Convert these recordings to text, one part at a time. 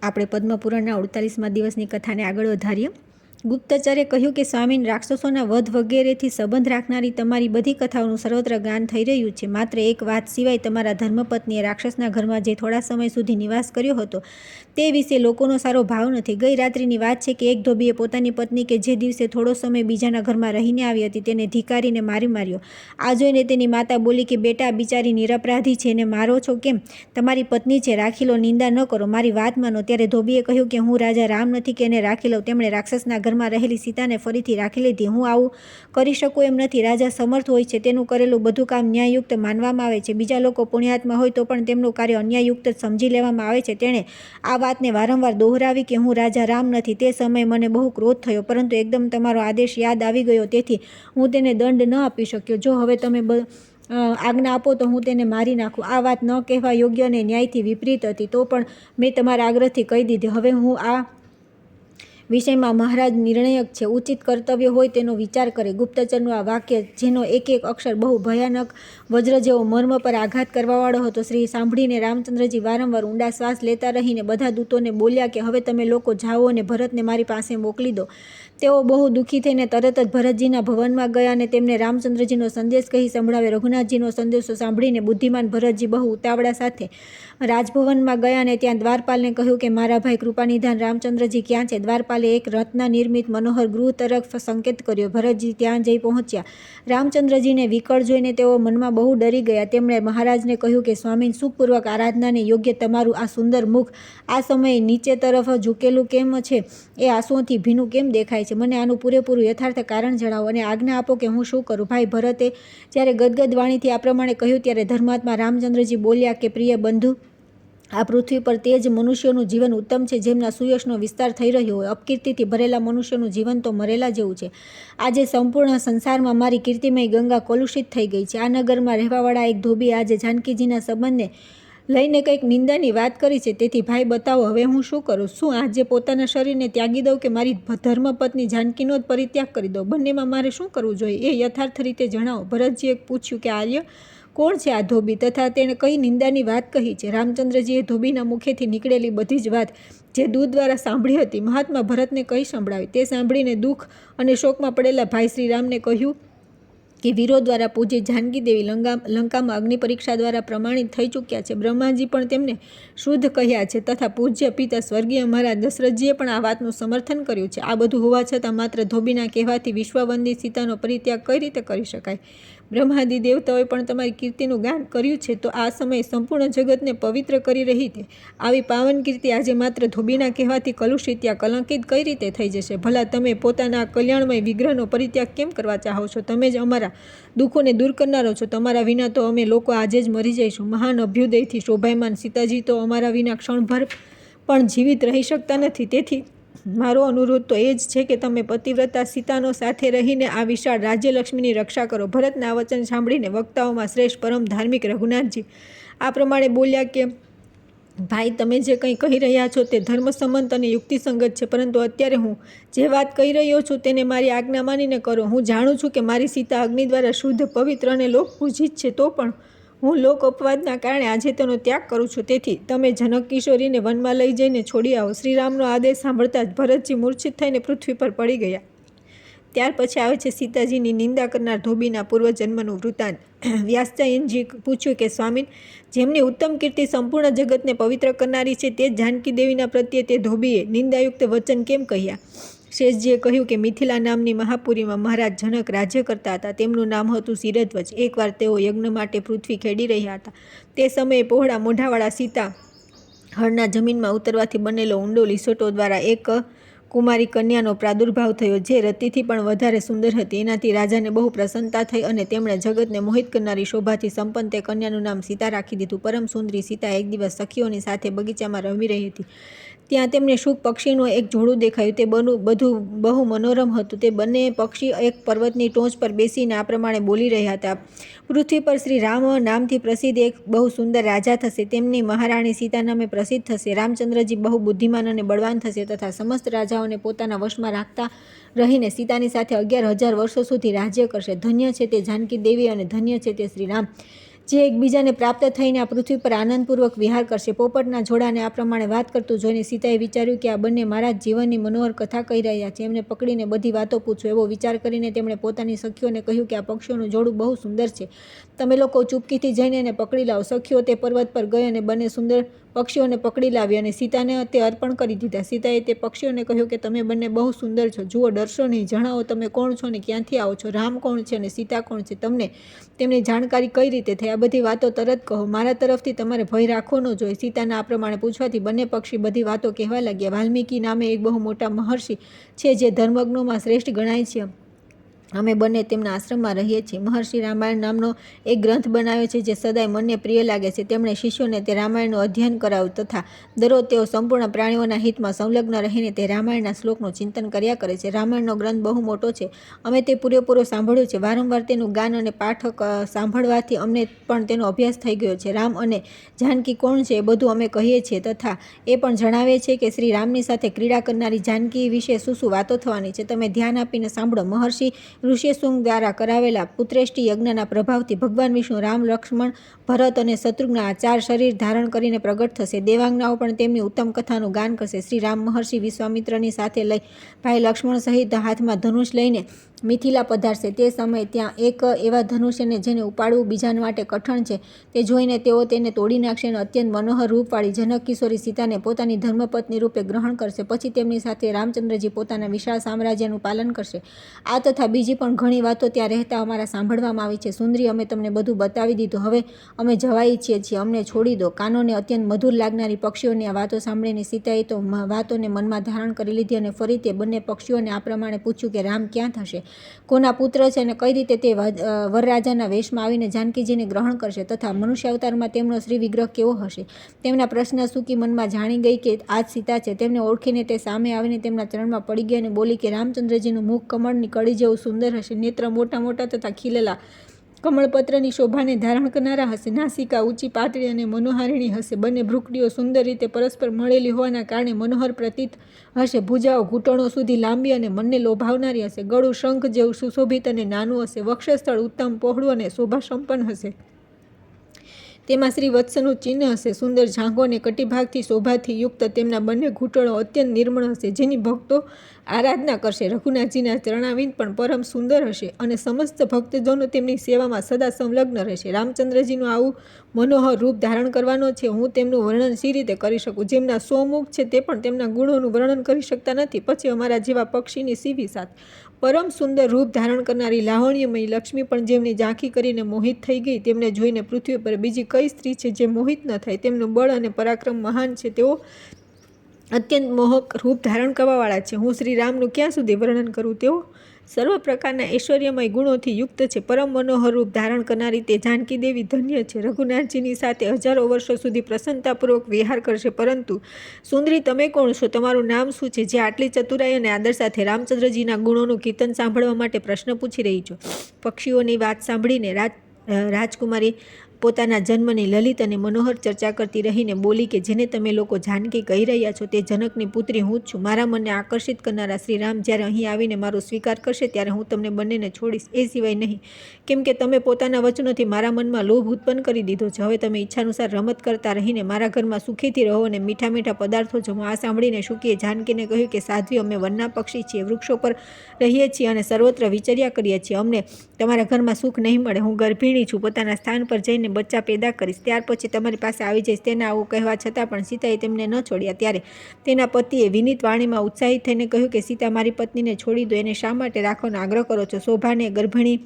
આપણે પદ્મપુરાણના 48મા દિવસની કથાને આગળ વધારીએ। ગુપ્તચરે કહ્યું કે સ્વામીન, રાક્ષસોના વધ વગેરેથી સંબંધ રાખનારી તમારી બધી કથાઓનું સર્વત્ર ગાન થઈ રહ્યું છે। માત્ર એક વાત સિવાય તમારા ધર્મપત્નીએ રાક્ષસના ઘરમાં જે થોડા સમય સુધી નિવાસ કર્યો હતો તે વિશે લોકોનો સારો ભાવ નથી। ગઈ રાત્રિની વાત છે કે એક ધોબીએ પોતાની પત્ની કે જે દિવસે થોડો સમય બીજાના ઘરમાં રહીને આવી હતી તેને ધિક્કારીને માર્યો। આ જોઈને તેની માતા બોલી કે બેટા, બિચારી નિરપરાધી છે, એને મારો છો કેમ? તમારી પત્ની છે, રાખી લો, નિંદા ન કરો, મારી વાત માનો। ત્યારે ધોબીએ કહ્યું કે હું રાજા રામ નથી કે એને રાખી લઉં। તેમણે રાક્ષસના ઘરમાં રહેલી સીતાને ફરીથી રાખી લીધી। હું આવું કરી શકું એમ નથી। રાજા સમર્થ હોય છે, તેનું કરેલું બધું કામ ન્યાયયુક્ત માનવામાં આવે છે। બીજા લોકો પુણ્યાત્મા હોય તો પણ તેમનું કાર્ય અન્યાયયુક્ત જ સમજી લેવામાં આવે છે। તેણે આ વાતને વારંવાર દોહરાવી કે હું રાજા રામ નથી। તે સમયે મને બહુ ક્રોધ થયો, પરંતુ એકદમ તમારો આદેશ યાદ આવી ગયો, તેથી હું તેને દંડ ન આપી શક્યો। જો હવે તમે આજ્ઞા આપો તો હું તેને મારી નાખું। આ વાત ન કહેવા યોગ્ય અને ન્યાયથી વિપરીત હતી, તો પણ મેં તમારા આગ્રહથી કહી દીધી। હવે હું આ વિષયમાં મહારાજ નિર્ણયક છે, ઉચિત કર્તવ્ય હોય તેનો વિચાર કરે। ગુપ્તચરનું આ વાક્ય, જેનો એક એક અક્ષર બહુ ભયાનક વજ્ર જેવો મર્મ પર આઘાત કરવાવાળો હતો, શ્રી સાંભળીને રામચંદ્રજી વારંવાર ઊંડા શ્વાસ લેતા રહીને બધા દૂતોને બોલ્યા કે હવે તમે લોકો જાઓ અને ભરતને મારી પાસે મોકલી દો। તેઓ બહુ દુઃખી થઈને તરત જ ભરતજીના ભવનમાં ગયા અને તેમને રામચંદ્રજીનો સંદેશ કહી સંભળાવ્યો। રઘુનાથજીનો સંદેશો સાંભળીને બુદ્ધિમાન ભરતજી બહુ ઉતાવળા સાથે રાજભવનમાં ગયા અને ત્યાં દ્વારપાલને કહ્યું કે મારા ભાઈ કૃપાનિધાન રામચંદ્રજી ક્યાં છે? દ્વારપાલે એક રત્ન નિર્મિત મનોહર ગૃહ તરફ સંકેત કર્યો। ભરતજી ત્યાં જઈ પહોંચ્યા। રામચંદ્રજીને વિકળ જોઈને તેઓ મનમાં બહુ ડરી ગયા। તેમણે મહારાજને કહ્યું કે સ્વામી, સુખપૂર્વક આરાધનાને યોગ્ય તમારું આ સુંદર મુખ આ સમયે નીચે તરફ ઝૂકેલું કેમ છે? એ આંસુઓથી ભીનું કેમ દેખાય છે? મને આનું પૂરેપૂરું યથાર્થ કારણ જણાવો અને આજ્ઞા આપો કે હું શું કરું? ભાઈ ભરતે જ્યારે ગદગદ વાણીથી આ પ્રમાણે કહ્યું ત્યારે ધર્માત્મા રામચંદ્રજી બોલ્યા કે પ્રિય બંધુ, આ પૃથ્વી પર તે જ મનુષ્યોનું જીવન ઉત્તમ છે જેમના સુયશનો વિસ્તાર થઈ રહ્યો હોય। અપકીર્તિથી ભરેલા મનુષ્યનું જીવન તો મરેલા જેવું છે। આજે સંપૂર્ણ સંસારમાં મારી કીર્તિમય ગંગા કલુષિત થઈ ગઈ છે। આ નગરમાં રહેવાવાળા એક ધોબી આજે જાનકીજીના સંબંધને લઈને કંઈક નિંદાની વાત કરી છે। તેથી ભાઈ બતાવો, હવે હું શું કરું? શું આજે પોતાના શરીરને ત્યાગી દઉં કે મારી ધર્મપત્ની જાનકીનો જ પરિત્યાગ કરી દઉં? બંનેમાં મારે શું કરવું જોઈએ એ યથાર્થ રીતે જણાવો। ભરતજીએ પૂછ્યું કે આર્ય, કોણ છે આ ધોબી તથા તેણે કઈ નિંદાની વાત કહી છે? રામચંદ્રજીએ ધોબીના મુખેથી નીકળેલી બધી જ વાત જે દૂત દ્વારા સાંભળી હતી મહાત્મા ભરતને કહી સંભળાવી। તે સાંભળીને દુઃખ અને શોકમાં પડેલા ભાઈ શ્રીરામને કહ્યું કે વીરો દ્વારા પૂજ્ય જાનકી દેવી લંકામાં અગ્નિ પરીક્ષા દ્વારા પ્રમાણિત થઈ ચૂક્યા છે। બ્રહ્માજી પણ તેમને શુદ્ધ કહ્યા છે તથા પૂજ્ય પિતા સ્વર્ગીય મહારાજ દશરથજીએ પણ આ વાતનું સમર્થન કર્યું છે। આ બધું હોવા છતાં માત્ર ધોબીના કહેવાથી વિશ્વવંદી સીતાનો પરિત્યાગ કઈ રીતે કરી શકાય? બ્રહ્માદિ દેવતાઓએ પણ તમારી કીર્તિનું ગાન કર્યું છે, તો આ સમયે સંપૂર્ણ જગતને પવિત્ર કરી રહી છે આવી પાવન કીર્તિ આજે માત્ર ધોબીના કહેવાથી કલુષિત યા કલંકિત કઈ રીતે થઈ જશે? ભલા તમે પોતાના કલ્યાણમય વિગ્રહનો પરિત્યાગ કેમ કરવા ચાહો છો? તમે જ અમારા દુઃખોને દૂર કરનારો છો। તમારા વિના તો અમે લોકો આજે જ મરી જઈશું। મહાન અભ્યુદયથી શોભાયમાન સીતાજી તો અમારા વિના ક્ષણભર પણ જીવિત રહી શકતા નથી। તેથી મારો અનુરોધ તો એ જ છે કે તમે પતિવ્રતા સીતાનો સાથે રહીને આ વિશાળ રાજ્યલક્ષ્મીની રક્ષા કરો। ભરતના વચન સાંભળીને વક્તાઓમાં શ્રેષ્ઠ પરમ ધાર્મિક રઘુનાથજી આ પ્રમાણે બોલ્યા કે ભાઈ, તમે જે કંઈ કહી રહ્યા છો તે ધર્મસંમત અને યુક્તિસંગત છે, પરંતુ અત્યારે હું જે વાત કહી રહ્યો છું તેને મારી આજ્ઞા માનીને કરો। હું જાણું છું કે મારી સીતા અગ્નિ દ્વારા શુદ્ધ, પવિત્ર અને લોકપૂજિત છે, તો પણ હું લોક અપવાદના કારણે આજે તેનો ત્યાગ કરું છું। તેથી તમે જનક કિશોરીને વનમાં લઈ જઈને છોડી આવો। શ્રીરામનો આદેશ સાંભળતા જ ભરતજી મૂર્છિત થઈને પૃથ્વી પર પડી ગયા। ત્યાર પછી આવે છે સીતાજીની નિંદા કરનાર ધોબીના પૂર્વજન્મનું વૃત્તાંત। વ્યાસયનજી પૂછ્યું કે સ્વામી, જેમની ઉત્તમ કીર્તિ સંપૂર્ણ જગતને પવિત્ર કરનારી છે તે જાનકી દેવીના પ્રત્યે તે ધોબીએ નિંદાયુક્ત વચન કેમ કહ્યા? શેષજીએ કહ્યું કે મિથિલા નામની મહાપુરીમાં મહારાજ જનક રાજ્ય કરતા હતા। તેમનું નામ હતું શિરધ્વજ। એકવાર તેઓ યજ્ઞ માટે પૃથ્વી ખેડી રહ્યા હતા। તે સમયે પહોળા મોઢાવાળા સીતા હળના જમીનમાં ઉતરવાથી બનેલો ઊંડો લીસોટો દ્વારા એક કુમારી કન્યાનો પ્રાદુર્ભાવ થયો, જે રતિથી પણ વધારે સુંદર હતી। એનાથી રાજાને બહુ પ્રસન્નતા થઈ અને તેમણે જગતને મોહિત કરનારી શોભાથી સંપન્ન તે કન્યાનું નામ સીતા રાખી દીધું। પરમ સુંદરી સીતા એક દિવસ સખીઓની સાથે બગીચામાં રમી રહી હતી। ત્યાં તેમને શુક પક્ષીનું એક જોડું દેખાયું। તે બધું બહુ મનોરમ હતું। તે બંને પક્ષી એક પર્વતની ટોચ પર બેસીને આ પ્રમાણે બોલી રહ્યા હતા: પૃથ્વી પર શ્રી રામ નામથી પ્રસિદ્ધ એક બહુ સુંદર રાજા થશે। તેમની મહારાણી સીતા નામે પ્રસિદ્ધ થશે। રામચંદ્રજી બહુ બુદ્ધિમાન અને બળવાન થશે તથા સમસ્ત રાજાઓને પોતાના વશમાં રાખતા રહીને સીતાની સાથે 11,000 વર્ષો સુધી રાજ્ય કરશે। ધન્ય છે તે જાનકી દેવી અને ધન્ય છે તે શ્રી રામ, જે એકબીજાને પ્રાપ્ત થઈને આ પૃથ્વી પર આનંદપૂર્વક વિહાર કરશે. પોપટના જોડાને આ પ્રમાણે વાત કરતું જોઈને સીતાએ વિચાર્યું કે આ બંને મારા જ જીવનની મનોહર કથા કહી રહ્યા છે. એમને પકડીને બધી વાતો પૂછું એવો વિચાર કરીને તેમણે પોતાની સખીઓને કહ્યું કે આ પક્ષીઓનું જોડું બહુ સુંદર છે. તમે લોકો ચૂપકીથી જઈને એને પકડી લાવો. સખીઓ તે પર્વત પર ગઈ અને બંને સુંદર પક્ષીઓને પકડી લાવી અને સીતાને તે અર્પણ કરી દીધા. સીતાએ તે પક્ષીઓને કહ્યું કે તમે બંને બહુ સુંદર છો. જુઓ, ડરશો નહીં. જણાવો તમે કોણ છો અને ક્યાંથી આવો છો? રામ કોણ છે અને સીતા કોણ છે? તમને તેમની જાણકારી કઈ રીતે થઈ? આ બધી વાતો તરત કહો. મારા તરફથી તમારે ભય રાખવો ન જોઈએ. સીતાના આ પ્રમાણે પૂછવાથી બંને પક્ષી બધી વાતો કહેવા લાગ્યા. વાલ્મીકી નામે એક બહુ મોટા મહર્ષિ છે જે ધર્મજ્ઞોમાં શ્રેષ્ઠ ગણાય છે. અમે બંને તેમના આશ્રમમાં રહીએ છીએ. મહર્ષિ રામાયણ નામનો એક ગ્રંથ બનાવ્યો છે જે સદાય મનને પ્રિય લાગે છે. તેમણે શિષ્યોને તે રામાયણનું અધ્યયન કરાવ્યું તથા દરરોજ તેઓ સંપૂર્ણ પ્રાણીઓના હિતમાં સંલગ્ન રહીને તે રામાયણના શ્લોકનું ચિંતન કર્યા કરે છે. રામાયણનો ગ્રંથ બહુ મોટો છે. અમે તે પૂરેપૂરો સાંભળ્યું છે. વારંવાર તેનું ગાન અને પાઠ સાંભળવાથી અમને પણ તેનો અભ્યાસ થઈ ગયો છે. રામ અને જાનકી કોણ છે એ બધું અમે કહીએ છીએ તથા એ પણ જણાવે છે કે શ્રી રામની સાથે ક્રીડા કરનારી જાનકી વિશે શું શું વાતો થવાની છે. તમે ધ્યાન આપીને સાંભળો. મહર્ષિ ઋષ્યશૃંગ દ્વારા કરાવેલા પુત્રેષ્ટિ યજ્ઞના પ્રભાવથી ભગવાન વિષ્ણુ રામ, લક્ષ્મણ, ભરત અને શત્રુઘ્ન આ 4 શરીર ધારણ કરીને પ્રગટ થશે. દેવાંગનાઓ પણ તેમની ઉત્તમ કથાનું ગાન કરશે. શ્રી રામ મહર્ષિ વિશ્વામિત્રની સાથે લઈ ભાઈ લક્ષ્મણ સહિત હાથમાં ધનુષ લઈને મિથિલા પધારશે. તે સમયે ત્યાં એક એવા ધનુષ્યને જેને ઉપાડવું બીજા માટે કઠણ છે તે જોઈને તેઓ તેને તોડી નાખશે અને અત્યંત મનોહર રૂપવાળી જનક કિશોરી સીતાને પોતાની ધર્મપત્ની રૂપે ગ્રહણ કરશે. પછી તેમની સાથે રામચંદ્રજી પોતાના વિશાળ સામ્રાજ્યનું પાલન કરશે. આ તથા બીજી પણ ઘણી વાતો ત્યાં રહેતા અમારા સાંભળવામાં આવી છે. સુંદરી, અમે તમને બધું બતાવી દીધું. હવે અમે જવા ઈચ્છીએ છીએ. અમને છોડી દો. કાનોને અત્યંત મધુર લાગનારી પક્ષીઓની આ વાતો સાંભળીને સીતાએ તો વાતોને મનમાં ધારણ કરી લીધી અને ફરી તે બંને પક્ષીઓને આ પ્રમાણે પૂછ્યું કે રામ ક્યાં થશે, કોના પુત્ર છે અને કઈ રીતે તે વરરાજાના વેશમાં આવીને જાનકીજીને ગ્રહણ કરશે તથા મનુષ્ય અવતારમાં તેમનો શ્રી વિગ્રહ કેવો હશે. તેમના પ્રશ્ન સૂકી મનમાં જાણી ગઈ કે આ જ સીતા છે. તેમને ઓળખીને તે સામે આવીને તેમના ચરણમાં પડી ગઈ અને બોલી કે રામચંદ્રજીનું મુખ કમળની કળી જેવું સુંદર હશે. નેત્ર મોટા મોટા તથા ખીલેલા કમળપત્રની શોભાને ધારણ કરનારા હશે. નાસિકા ઊંચી પાતળી અને મનોહારિણી હશે. બંને ભ્રુકટીઓ સુંદર રીતે પરસ્પર મળેલી હોવાના કારણે મનોહર પ્રતીત હશે. ભુજાઓ ઘૂંટણો સુધી લાંબી અને મનને લોભાવનારી હશે. ગળું શંખ જેવું સુશોભિત અને નાનું હશે. વક્ષસ્થળ ઉત્તમ પહોળું અને શોભા સંપન્ન હશે. તેમાં શ્રી વત્સનું ચિહ્ન હશે. સુંદર જાંઘો અને કટિભાગથી શોભાથી યુક્ત તેમના બંને ઘૂંટણો અત્યંત નિર્મળ હશે જેની ભક્તો આરાધના કરશે. રઘુનાથજીના ચરણાવિંદ પણ પરમ સુંદર હશે અને સમસ્ત ભક્તજનો તેમની સેવામાં સદા સંલગ્ન રહેશે. રામચંદ્રજીનું આવું મનોહર રૂપ ધારણ કરવાનો છે. હું તેમનું વર્ણન સી રીતે કરી શકું? જેમના 100 મુખ છે તે પણ તેમના ગુણોનું વર્ણન કરી શકતા નથી. પછી અમારા જેવા પક્ષીની સી વિસાત. પરમ સુંદર રૂપ ધારણ કરનારી લાવણ્યમયી લક્ષ્મી પણ જેમની ઝાંખી કરીને મોહિત થઈ ગઈ તેમને જોઈને પૃથ્વી પર બીજી કઈ સ્ત્રી છે જે મોહિત ન થાય. તેમનું બળ અને પરાક્રમ મહાન છે. તેઓ અત્યંત મોહક રૂપ ધારણ કરવાવાળા છે. હું શ્રી રામનું ક્યાં સુધી વર્ણન કરું? તેઓ સર્વ પ્રકારના ઐશ્વર્યમય ગુણોથી યુક્ત છે. પરમ મનોહર રૂપ ધારણ કરનારી તે જાનકી દેવી ધન્ય છે. રઘુનાથજીની સાથે હજારો વર્ષો સુધી પ્રસન્નતાપૂર્વક વિહાર કરશે. પરંતુ સુંદરી, તમે કોણ છો? તમારું નામ શું છે જે આટલી ચતુરાઈ અને આદર સાથે રામચંદ્રજીના ગુણોનું કીર્તન સાંભળવા માટે પ્રશ્ન પૂછી રહી છો? પક્ષીઓની વાત સાંભળીને રાજકુમારી પોતાના જન્મની લલિત અને મનોહર ચર્ચા કરતી રહીને બોલી કે જેને તમે લોકો જાનકી કહી રહ્યા છો તે જનકની પુત્રી હું જ છું. મારા મનને આકર્ષિત કરનારા શ્રી રામ જ્યારે અહીં આવીને મારો સ્વીકાર કરશે ત્યારે હું તમને બંનેને છોડીશ. એ સિવાય નહીં, કેમ કે તમે પોતાના વચનોથી મારા મનમાં લોભ ઉત્પન્ન કરી દીધો છે. હવે તમે ઈચ્છાનુસાર રમત કરતા રહીને મારા ઘરમાં સુખીથી રહો અને મીઠા મીઠા પદાર્થો જમો. આ સાંભળીને શુકીએ જાનકીને કહ્યું કે સાધ્વી, અમે વનના પક્ષી છીએ, વૃક્ષો પર રહીએ છીએ અને સર્વત્ર વિચર્યા કરીએ છીએ. અમને તમારા ઘરમાં સુખ નહીં મળે. હું ગર્ભિણી છું. પોતાના સ્થાન પર જઈને બચ્ચા પેદા કરીશ. ત્યાર પછી તમારી પાસે આવી જઈશ. તેના આવું કહેવા છતાં પણ સીતાએ તેમને ન છોડ્યા. ત્યારે તેના પતિએ વિનીત વાણીમાં ઉત્સાહિત થઈને કહ્યું કે સીતા, મારી પત્નીને છોડી દો. એને શા માટે રાખવાનો આગ્રહ કરો છો? શોભાને ગર્ભિણી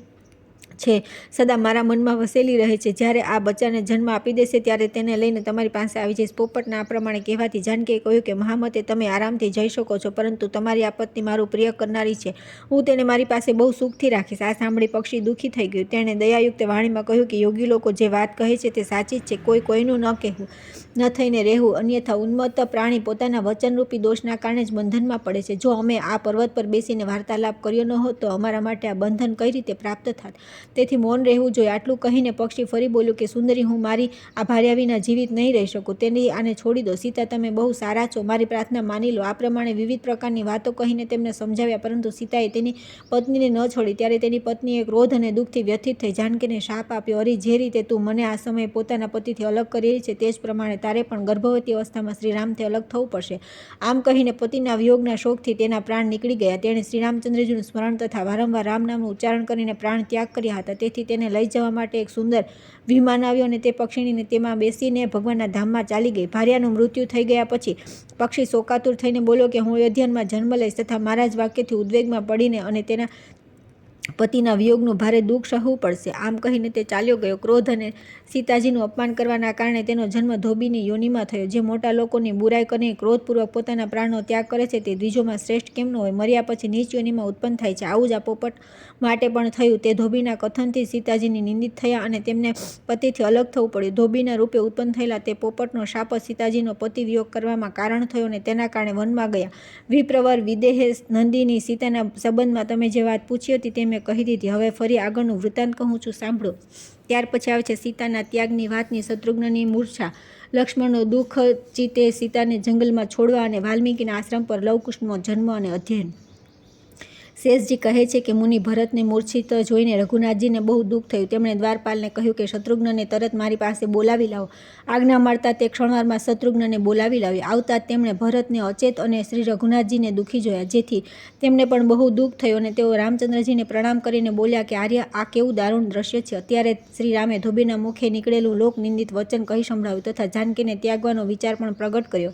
છે, સદા મારા મનમાં વસેલી રહે છે. જ્યારે આ બચ્ચાને જન્મ આપી દેશે ત્યારે તેને લઈને તમારી પાસે આવી જઈશ. પોપટના આ પ્રમાણે કહેવાથી જાનકીએ કહ્યું કે મહામતે, તમે આરામથી જઈ શકો છો, પરંતુ તમારી આ પત્ની મારું પ્રિય કરનારી છે. હું તેને મારી પાસે બહુ સુખથી રાખીશ. આ સાંભળી પક્ષી દુઃખી થઈ ગયું. તેણે દયાયુક્ત વાણીમાં કહ્યું કે યોગી લોકો જે વાત કહે છે તે સાચી જ છે. કોઈ કોઈનું ન કહેવું, ન થઈને રહેવું. અન્યથા ઉન્મત્ત પ્રાણી પોતાના વચનરૂપી દોષના કારણે જ બંધનમાં પડે છે. જો અમે આ પર્વત પર બેસીને વાર્તાલાપ કર્યો ન હોત તો અમારા માટે આ બંધન કઈ રીતે પ્રાપ્ત થાત? તેથી મૌન રહેવું જોઈએ. આટલું કહીને પક્ષી ફરી બોલ્યું કે સુંદરી, હું મારી આ ભાર્યા વિના જીવિત નહીં રહી શકું. તેની આને છોડી દો. સીતા, તમે બહુ સારા છો, મારી પ્રાર્થના માની લો. આ પ્રમાણે વિવિધ પ્રકારની વાતો કહીને તેમને સમજાવ્યા, પરંતુ સીતાએ તેની પત્નીને ન છોડી. ત્યારે તેની પત્નીએ ક્રોધ અને દુઃખથી વ્યથિત થઈ જાનકીને શાપ આપ્યો. અરે, જે રીતે તું મને આ સમયે પોતાના પતિથી અલગ કરી રહી છે, તે જ પ્રમાણે તારે પણ ગર્ભવતી અવસ્થામાં શ્રીરામથી અલગ થવું પડશે. આમ કહીને પતિના વિયોગના શોકથી તેના પ્રાણ નીકળી ગયા. તેણે શ્રીરામચંદ્રજીનું સ્મરણ તથા વારંવાર રામ નામનું ઉચ્ચારણ કરીને પ્રાણ ત્યાગ કર્યા હતા. તેથી તેને લઈ જવા માટે એક સુંદર વિમાન આવ્યો અને તે પક્ષીણીને તેમાં બેસીને ભગવાનના ધામમાં ચાલી ગઈ. ભાર્યાનું મૃત્યુ થઈ ગયા પછી પક્ષી શોકાતુર થઈને બોલ્યો કે હું અયોધ્યામાં જન્મ લઈશ તથા મારા જ વાક્યથી ઉદ્વેગમાં પડીને અને તેના પતિના વિયોગનું ભારે દુઃખ સહવું પડશે. આમ કહીને તે ચાલ્યો ગયો. ક્રોધ અને સીતાજીનું અપમાન કરવાના કારણે તેનો જન્મ ધોબીની યોનિમાં થયો. જે મોટા લોકોની બુરાઈ કરીને ક્રોધપૂર્વક પોતાના પ્રાણનો ત્યાગ કરે છે, તે દ્વિજોમાં શ્રેષ્ઠ કેમ ન હોય? મર્યા પછી નીચ યોનિમાં ઉત્પન્ન થાય છે. આવું જ આ પોપટ માટે પણ થયું. તે ધોબીના કથનથી સીતાજીની નિંદિત થયા અને તેમને પતિથી અલગ થવું પડ્યું. ધોબીના રૂપે ઉત્પન્ન થયેલા તે પોપટનો શાપ સીતાજીનો પતિ વિયોગ કરવામાં કારણ થયો અને તેના કારણે વનમાં ગયા. વિપ્રવર, વિદેહે, નંદિની, સીતાના સંબંધમાં તમે જે વાત પૂછી હતી તે મેં કહી દીધી. હવે ફરી આગળનું વૃત્તાંત કહું છું, સાંભળો. ત્યાર પછી આવે છે સીતાના ત્યાગની વાતની શત્રુઘ્નની મૂર્છા, લક્ષ્મણનો દુઃખ ચિત્તે સીતાને જંગલમાં છોડવા અને વાલ્મીકીના આશ્રમ પર લવકુશનો જન્મ અને અધ્યયન. શેષજી કહે છે કે મુનિ ભરતને મૂર્છિત જોઈને રઘુનાથજીને બહુ દુઃખ થયું. તેમણે દ્વારપાલને કહ્યું કે શત્રુઘ્નને તરત મારી પાસે બોલાવી લાવો. આજ્ઞા મળતા તે ક્ષણવારમાં શત્રુઘ્નને બોલાવી લાવ્યો. આવતા જ તેમણે ભરતને અચેત અને શ્રી રઘુનાથજીને દુઃખી જોયા, જેથી તેમને પણ બહુ દુઃખ થયું અને તેઓ રામચંદ્રજીને પ્રણામ કરીને બોલ્યા કે આર્ય, આ કેવું દારૂણ દ્રશ્ય છે. અત્યારે શ્રી રામે ધોબીના મુખે નીકળેલું લોક નિંદિત વચન કહી સંભળાવ્યું તથા જાનકીને ત્યાગવાનો વિચાર પણ પ્રગટ કર્યો.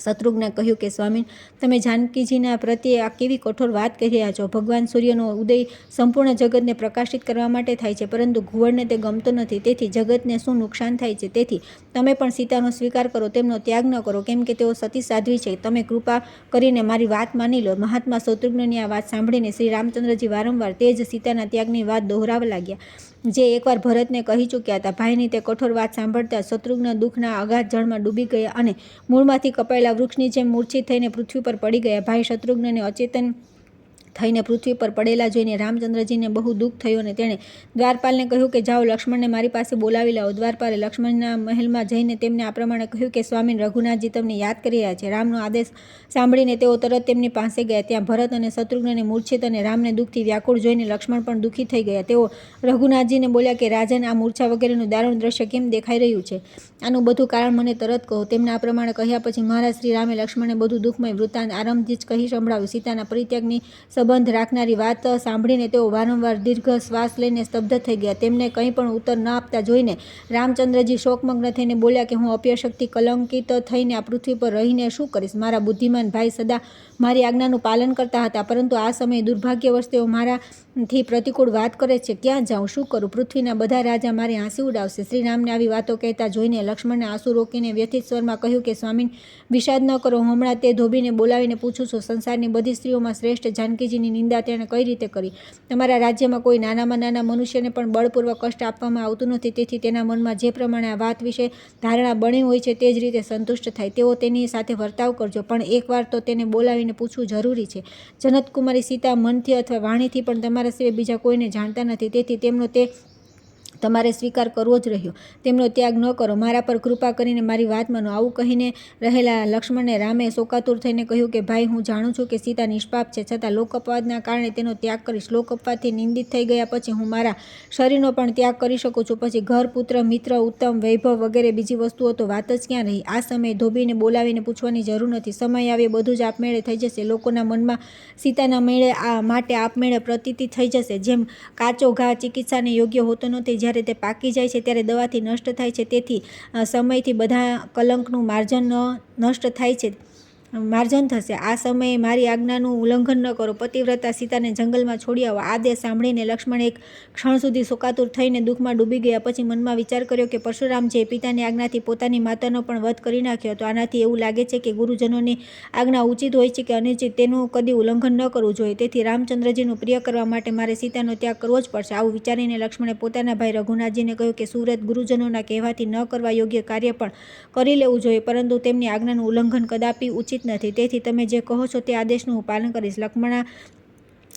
શત્રુઘ્ને કહ્યું કે સ્વામી, તમે જાનકીજીના પ્રત્યે આ કેવી કઠોર વાત કહી રહ્યા છો. ભગવાન સૂર્યનો ઉદય સંપૂર્ણ જગતને પ્રકાશિત કરવા માટે થાય છે, પરંતુ ઘુવડને તે ગમતો નથી. તેથી જગતને શું નુકસાન થાય છે? તેથી તમે પણ સીતાનો સ્વીકાર કરો, તેમનો ત્યાગ ન કરો, કેમ કે તેઓ સતી સાધ્વી છે. તમે કૃપા કરીને મારી વાત માની લો. મહાત્મા શત્રુઘ્નની આ વાત સાંભળીને શ્રી રામચંદ્રજી વારંવાર તે જ સીતાના ત્યાગની વાત દોહરાવવા લાગ્યા, જે એકવાર ભરતને કહી ચૂક્યા હતા. ભાઈની તે કઠોર વાત સાંભળતા શત્રુઘ્ન દુઃખના અગાધ જળમાં ડૂબી ગયા અને મૂળમાંથી કપાયેલા વૃક્ષની જેમ મૂર્છિત થઈને પૃથ્વી પર પડી ગયા. ભાઈ શત્રુઘ્નને અચેતન થઈને પૃથ્વી પર પડેલા જોઈને રામચંદ્રજીને બહુ દુઃખ થયું અને તેણે દ્વારપાલને કહ્યું કે જાઓ, લક્ષ્મણને મારી પાસે બોલાવી લાવો. દ્વારપાલે લક્ષ્મણના મહેલમાં જઈને તેમને આ પ્રમાણે કહ્યું કે સ્વામી, રઘુનાથજી તમને યાદ કરી રહ્યા છે. રામનો આદેશ સાંભળીને તેઓ તરત તેમની પાસે ગયા. ત્યાં ભરત અને શત્રુઘ્નને મૂર્છિત અને રામને દુઃખથી વ્યાકુળ જોઈને લક્ષ્મણ પણ દુઃખી થઈ ગયા. તેઓ રઘુનાથજીને બોલ્યા કે રાજન, આ મૂર્છા વગેરેનું દારૂણ દ્રશ્ય કેમ દેખાઈ રહ્યું છે? આનું બધું કારણ મને તરત કહો. તેમને આ પ્રમાણે કહ્યા પછી મહારાજ શ્રી રામે લક્ષ્મણને બધું દુઃખમય વૃત્તાંત આરંભથી જ કહી સંભળાવ્યું. સીતાના પરિત્યાગની સંબંધ રાખનારી વાત સાંભળીને તેઓ વારંવાર દીર્ઘ શ્વાસ લઈને સ્તબ્ધ થઈ ગયા. તેમને કંઈ પણ ઉત્તર ન આપતા જોઈને રામચંદ્રજી શોકમગ્ન થઈને બોલ્યા કે હું અપયશક્તિ કલંકિત થઈને આ પૃથ્વી પર રહીને શું કરીશ? મારા બુદ્ધિમાન ભાઈ સદા મારી આજ્ઞાનું પાલન કરતા હતા, પરંતુ આ સમયે દુર્ભાગ્યવશ તેઓ મારાથી પ્રતિકૂળ વાત કરે છે. ક્યાં જાઉં, શું કરું? પૃથ્વીના બધા રાજા મારી હાંસી ઉડાવશે. શ્રી રામને આવી વાતો કહેતા જોઈને લક્ષ્મણને આંસુ રોકીને વ્યથિત સ્વરમાં કહ્યું કે સ્વામી, વિષાદ ન કરો. હું હમણાં તે ધોબીને બોલાવીને પૂછું છું. સંસારની બધી સ્ત્રીઓમાં શ્રેષ્ઠ જાનકીજીની નિંદા તેણે કઈ રીતે કરી? તમારા રાજ્યમાં કોઈ નાનામાં નાના મનુષ્યને પણ બળપૂર્વક કષ્ટ આપવામાં આવતું નથી. તેથી તેના મનમાં જે પ્રમાણે આ વાત વિશે ધારણા બની હોય છે તે જ રીતે સંતુષ્ટ થાય તેવો તેની સાથે વર્તાવ કરજો. પણ એકવાર તો તેને બોલાવીને પૂછવું જરૂરી છે. જનકકુમારી સીતા મનથી અથવા વાણીથી પણ તમારા સિવાય બીજા કોઈને જાણતા નથી. તેથી તેમનો તે તમારે સ્વીકાર કરવો જ રહ્યો. તેમનો ત્યાગ ન કરો. મારા પર કૃપા કરીને મારી વાત માનો. આવું કહીને રહેલા લક્ષ્મણને રામે શોકાતુર થઈને કહ્યું કે ભાઈ, હું જાણું છું કે સીતા નિષ્પાપ છે, છતાં લોકઅપવાદના કારણે તેનો ત્યાગ કરીશ. લોકઅપવાદથી નિંદિત થઈ ગયા પછી હું મારા શરીરનો પણ ત્યાગ કરી શકું છું. પછી ઘર, પુત્ર, મિત્ર, ઉત્તમ વૈભવ વગેરે બીજી વસ્તુઓ તો વાત જ ક્યાં રહી? આ સમયે ધોબીને બોલાવીને પૂછવાની જરૂર નથી. સમય આવે બધું જ આપમેળે થઈ જશે. લોકોના મનમાં સીતાના મેળે માટે આપમેળે પ્રતીતિ થઈ જશે. જેમ કાચો ઘા ચિકિત્સાને યોગ્ય હોતો નથી, જ્યારે તે પાકી જાય છે ત્યારે દવાથી નષ્ટ થાય છે, તેથી સમયથી બધા કલંકનું નષ્ટ થાય છે, માર્જન થશે. આ સમયે મારી આજ્ઞાનું ઉલ્લંઘન ન કરો. પતિવ્રતા સીતાને જંગલમાં છોડી આવો. આદેશ સાંભળીને લક્ષ્મણ એક ક્ષણ સુધી શોકાતુર થઈને દુઃખમાં ડૂબી ગયા. પછી મનમાં વિચાર કર્યો કે પરશુરામજીએ પિતાની આજ્ઞાથી પોતાની માતાનો પણ વધ કરી નાખ્યો હતો. આનાથી એવું લાગે છે કે ગુરુજનોની આજ્ઞા ઉચિત હોય છે કે અનુચિત, તેનું કદી ઉલ્લંઘન ન કરવું જોઈએ. તેથી રામચંદ્રજીનું પ્રિય કરવા માટે મારે સીતાનો ત્યાગ કરવો જ પડશે. આવું વિચારીને લક્ષ્મણે પોતાના ભાઈ રઘુનાથજીને કહ્યું કે સુરત ગુરુજનોના કહેવાથી ન કરવા યોગ્ય કાર્ય પણ કરી લેવું જોઈએ, પરંતુ તેમની આજ્ઞાનું ઉલ્લંઘન કદાપી ઉચિત નથી. તેથી તમે જે કહો છો તે આદેશનું હું પાલન કરીશ. લક્ષ્મણા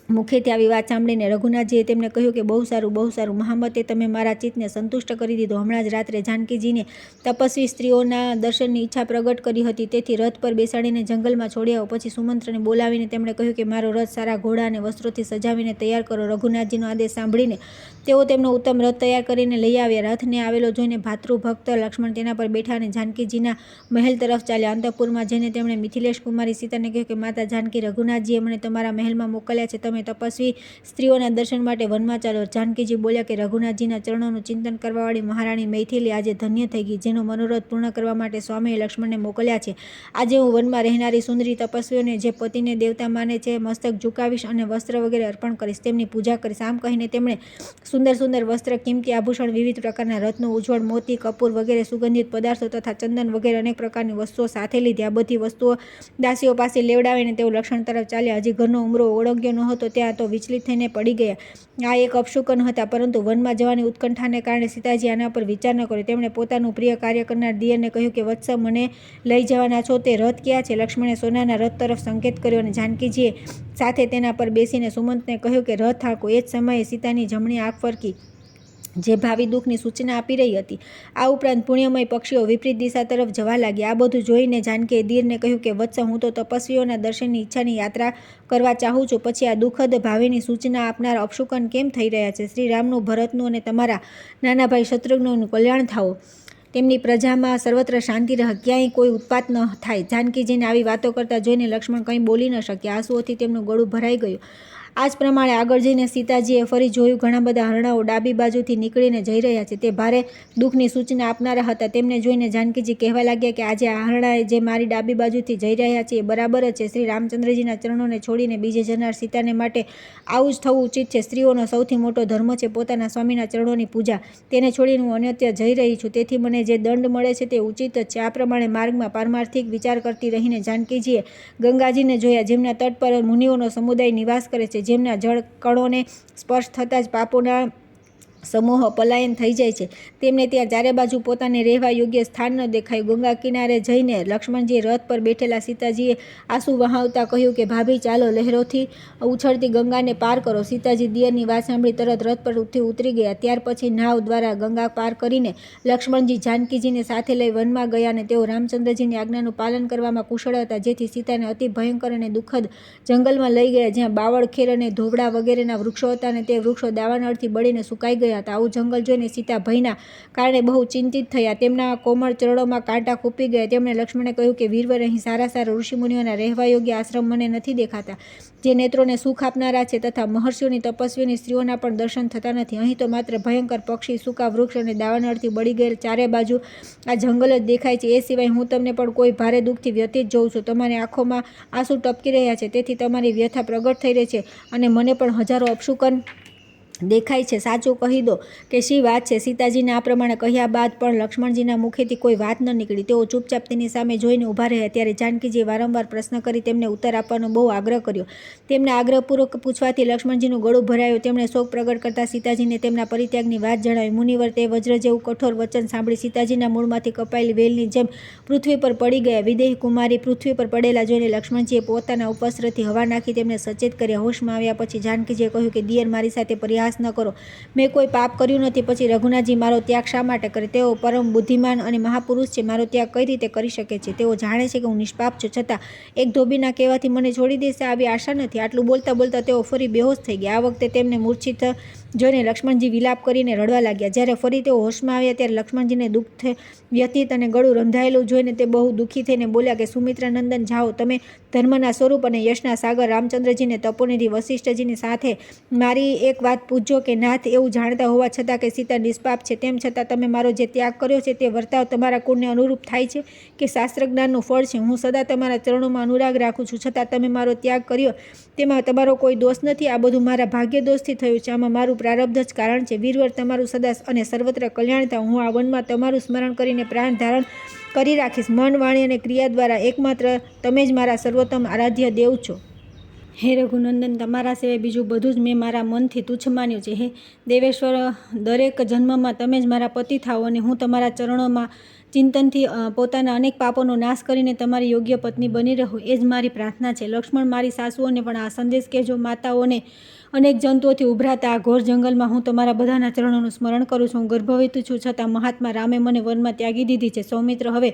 મુખેથી આવી વાત સાંભળીને રઘુનાથજીએ તેમને કહ્યું કે બહુ સારું મહામતે, તમે મારા ચિત્તને સંતુષ્ટ કરી દીધો. હમણાં જ રાત્રે જાનકીજીને તપસ્વી સ્ત્રીઓના દર્શનની ઈચ્છા પ્રગટ કરી હતી, તેથી રથ પર બેસાડીને જંગલમાં છોડી આવો. પછી સુમંત્રને બોલાવીને તેમણે કહ્યું કે મારો રથ સારા ઘોડા અને વસ્ત્રોથી સજાવીને તૈયાર કરો. રઘુનાથજીનો આદેશ સાંભળીને તેઓ તેમનો ઉત્તમ રથ તૈયાર કરીને લઈ આવ્યા. રથને આવેલો જોઈને ભાતૃભક્ત લક્ષ્મણ તેના પર બેઠા અને જાનકીજીના મહેલ તરફ ચાલ્યા. અંતઃપુરમાં જઈને તેમણે મિથિલેશ કુમારી સીતાને કહ્યું કે માતા જાનકી, રઘુનાથજીએ મને તમારા મહેલમાં મોકલ્યા છે. તમે તપસ્વી સ્ત્રીઓના દર્શન માટે વનમાં ચાલો. જાનકીજી બોલ્યા કે રઘુનાથજીના ચરણોનું ચિંતન કરવાવાળી મહારાણી મૈથિલી આજે ધન્ય થઈ ગઈ, જેનો મનોરથ પૂર્ણ કરવા માટે સ્વામીએ લક્ષ્મણને મોકલ્યા છે. આજે હું વનમાં રહેનારી સુંદરી તપસ્વીઓને જે પતિને દેવતા માને છે મસ્તક ઝુકાવીશ અને વસ્ત્ર વગેરે અર્પણ કરીશ, તેમની પૂજા કરીશ. આમ કહીને તેમણે સુંદર વસ્ત્ર, કિંમતી આભૂષણ, વિવિધ પ્રકારના રત્નો, ઉજ્જવળ મોતી, કપૂર વગેરે સુગંધિત પદાર્થો તથા ચંદન વગેરે અનેક પ્રકારની વસ્તુઓ સાથે લીધી. આ બધી વસ્તુઓ દાસીઓ પાસે લેવડાવીને તેઓ લક્ષ્મણ તરફ ચાલ્યા. હજી ઘરનો ઉમરો ઓળંગ્યો ન હતો ત્યાં તો વિચલિત થઈને પડી ગયા. આ એક અપશુકન હતા, પરંતુ વનમાં જવાની ઉત્કંઠાને કારણે સીતાજી આના પર વિચાર ન કર્યો. તેમણે પોતાનું પ્રિય કાર્ય કરનાર દિયરને કહ્યું કે વત્સ, મને લઈ જવાના છો તે રથ ક્યાં છે? લક્ષ્મણે સોનાના રથ તરફ સંકેત કર્યો અને જાનકીજીએ સાથે તેના પર બેસીને સુમંતને કહ્યું કે રથ હાંકો. એ જ સમયે સીતાની જમણી આંખ ફરકી, જે ભાવિ દુઃખની સૂચના આપી રહી હતી. આ ઉપરાંત પુણ્યમય પક્ષીઓ વિપરીત દિશા તરફ જવા લાગ્યા. આ બધું જોઈને જાનકીએ દીરને કહ્યું કે વત્સ, હું તો તપસ્વીઓના દર્શનની ઈચ્છાની યાત્રા કરવા ચાહું છું, પછી આ દુઃખદ ભાવિની સૂચના આપનાર અપશુકન કેમ થઈ રહ્યા છે? શ્રી રામનું, ભરતનું અને તમારા નાના ભાઈ શત્રુઘ્નનું કલ્યાણ થાઓ. તેમની પ્રજામાં સર્વત્ર શાંતિ રહે, ક્યાંય કોઈ ઉત્પાત ન થાય. જાનકીજીને આવી વાતો કરતા જોઈને લક્ષ્મણ કંઈ બોલી ન શક્યા. આંસુઓથી તેમનું ગળું ભરાઈ ગયું. આ જ પ્રમાણે આગળ જઈને સીતાજીએ ફરી જોયું. ઘણા બધા હરણાઓ ડાબી બાજુથી નીકળીને જઈ રહ્યા છે. તે ભારે દુઃખની સૂચના આપનારા હતા. તેમને જોઈને જાનકીજી કહેવા લાગ્યા કે આજે આ હરણાએ જે મારી ડાબી બાજુથી જઈ રહ્યા છે એ બરાબર જ છે. શ્રી રામચંદ્રજીના ચરણોને છોડીને બીજે જનાર સીતાને માટે આવું જ થવું ઉચિત છે. સ્ત્રીઓનો સૌથી મોટો ધર્મ છે પોતાના સ્વામીના ચરણોની પૂજા. તેને છોડીને હું અન્યત્ર જઈ રહી છું, તેથી મને જે દંડ મળે છે તે ઉચિત જ છે. આ પ્રમાણે માર્ગમાં પારમાર્થિક વિચાર કરતી રહીને જાનકીજીએ ગંગાજીને જોયા, જેમના તટ પર મુનિઓનો સમુદાય નિવાસ કરે છે, જેમના જળ કણોને સ્પર્શ થતાં જ પાપોના સમૂહ પલાયન થઈ જાય છે. તેમને ત્યાં ચારે બાજુ પોતાને રહેવા યોગ્ય સ્થાન ન દેખાયું. ગંગા કિનારે જઈને લક્ષ્મણજીએ રથ પર બેઠેલા સીતાજીએ આંસુ વહાવતા કહ્યું કે ભાભી, ચાલો, લહેરોથી ઉછળતી ગંગાને પાર કરો. સીતાજી દિયરની વાત સાંભળી તરત રથ પરથી ઉતરી ગયા. ત્યાર પછી નાવ દ્વારા ગંગા પાર કરીને લક્ષ્મણજી જાનકીજીને સાથે લઈ વનમાં ગયા અને તેઓ રામચંદ્રજીની આજ્ઞાનું પાલન કરવામાં કુશળ હતા. જેથી સીતાને અતિ ભયંકર અને દુઃખદ જંગલમાં લઈ ગયા, જ્યાં બાવળ, ખેર અને ધોવડા વગેરેના વૃક્ષો હતા અને તે વૃક્ષો દાવાનળથી બળીને સુકાઈ ગયા હતા. આવું જંગલ જોઈને સીતા ભયના કારણે બહુ ચિંતિત થયા. તેમના કોમળ ચરણોમાં કાંટા ખૂપી ગયા. તેમણે લક્ષ્મણે કહ્યું કે વીરવર, અહીં સારા ઋષિમુનિઓના રહેવા યોગ્ય આશ્રમ મને નથી દેખાતા, જે નેત્રોને સુખ આપનારા છે, તથા મહર્ષિઓની, તપસ્વીઓની સ્ત્રીઓના પણ દર્શન થતા નથી. અહીં તો માત્ર ભયંકર પક્ષી, સૂકા વૃક્ષ અને દાવાનળથી બળી ગયેલ ચારે બાજુ આ જંગલ જ દેખાય છે. એ સિવાય હું તમને પણ કોઈ ભારે દુઃખથી વ્યથિત જોઉં છું. તમારી આંખોમાં આંસુ ટપકી રહ્યા છે, તેથી તમારી વ્યથા પ્રગટ થઈ રહી છે અને મને પણ હજારો અપશુકન દેખાય છે. સાચું કહી દો કે શી વાત છે? સીતાજીને આ પ્રમાણે કહ્યા બાદ પણ લક્ષ્મણજીના મુખેથી કોઈ વાત ન નીકળી. તેઓ ચૂપચાપ તેની સામે જોઈને ઊભા રહ્યા. ત્યારે જાનકીજીએ વારંવાર પ્રશ્ન કરી તેમને ઉત્તર આપવાનો બહુ આગ્રહ કર્યો. તેમને આગ્રહપૂર્વક પૂછવાથી લક્ષ્મણજીનું ગળું ભરાયું. તેમણે શોક પ્રગટ કરતા સીતાજીને તેમના પરિત્યાગની વાત જણાવી. મુનિવર તે વજ્ર જેવું કઠોર વચન સાંભળી સીતાજીના મૂળમાંથી કપાયેલી વેલની જેમ પૃથ્વી પર પડી ગયા. વિદેહી કુમારી પૃથ્વી પર પડેલા જોઈને લક્ષ્મણજીએ પોતાના ઉપવસ્ત્રથી હવા નાખી તેમને સચેત કર્યા. હોશમાં આવ્યા પછી જાનકીજીએ કહ્યું કે દિયર, મારી સાથે પરિહાસ ન કરો. મેં કોઈ પાપ કર્યું નથી. પછી રઘુનાથજી મારો ત્યાગ શા માટે કરે? તેઓ પરમ બુદ્ધિમાન અને મહાપુરુષ છે. મારો ત્યાગ કઈ રીતે કરી શકે છે? તેઓ જાણે છે કે હું નિષ્પાપ છું, છતાં એક ધોબીના કહેવાથી મને છોડી દેશે આવી આશા નથી. આટલું બોલતા તેઓ ફરી બેહોશ થઈ ગયા. આ વખતે તેમને મૂર્છિત જોઈને લક્ષ્મણજી વિલાપ કરીને રડવા લાગ્યા. જ્યારે ફરી તેઓ હોશમાં આવ્યા ત્યારે લક્ષ્મણજીને દુઃખ વ્યથિત અને ગળું રંધાયેલું જોઈને તે બહુ દુઃખી થઈને બોલ્યા કે સુમિત્રાનંદન, જાઓ, તમે ધર્મના સ્વરૂપ અને યશના સાગર રામચંદ્રજીને, તપોનિધિ વશિષ્ઠજીની સાથે મારી એક વાત પૂછજો કે નાથ, એવું જાણતા હોવા છતાં કે સીતા નિષ્પાપ છે, તેમ છતાં તમે મારો જે ત્યાગ કર્યો છે તે વર્તાવ તમારા કુળને અનુરૂપ થાય છે કે શાસ્ત્રજ્ઞાનનું ફળ છે? હું સદા તમારા ચરણોમાં અનુરાગ રાખું છું, છતાં તમે મારો ત્યાગ કર્યો તેમાં તમારો કોઈ દોષ નથી. આ બધું મારા ભાગ્ય દોષથી થયું છે. આમાં મારું પ્રારબ્ધ જ કારણ છે. વીરવર, તમારું સદા અને સર્વત્ર કલ્યાણ થાય. હું આ વનમાં તમારું સ્મરણ કરીને પ્રાણ ધારણ કરી રાખીશ. મન, વાણી અને ક્રિયા દ્વારા એકમાત્ર તમે જ મારા સર્વોત્તમ આરાધ્ય દેવ છો. હે રઘુનંદન, તમારા સિવાય બીજું બધું જ મેં મારા મનથી તુચ્છ માન્યું છે. હે દેવેશ્વર, દરેક જન્મમાં તમે જ મારા પતિ થાઓ અને હું તમારા ચરણોમાં ચિંતનથી પોતાના અનેક પાપોનો નાશ કરીને તમારી યોગ્ય પત્ની બની રહો, એ જ મારી પ્રાર્થના છે. લક્ષ્મણ, મારી સાસુઓને પણ આ સંદેશ કહેજો. માતાઓને અનેક જંતુઓથી ઉભરાતા આ ઘોર જંગલમાં હું તમારા બધાના ચરણોનું સ્મરણ કરું છું. હું ગર્ભવતી છું, છતાં મહાત્મા રામે મને વનમાં ત્યાગી દીધી છે. સૌમિત્ર, હવે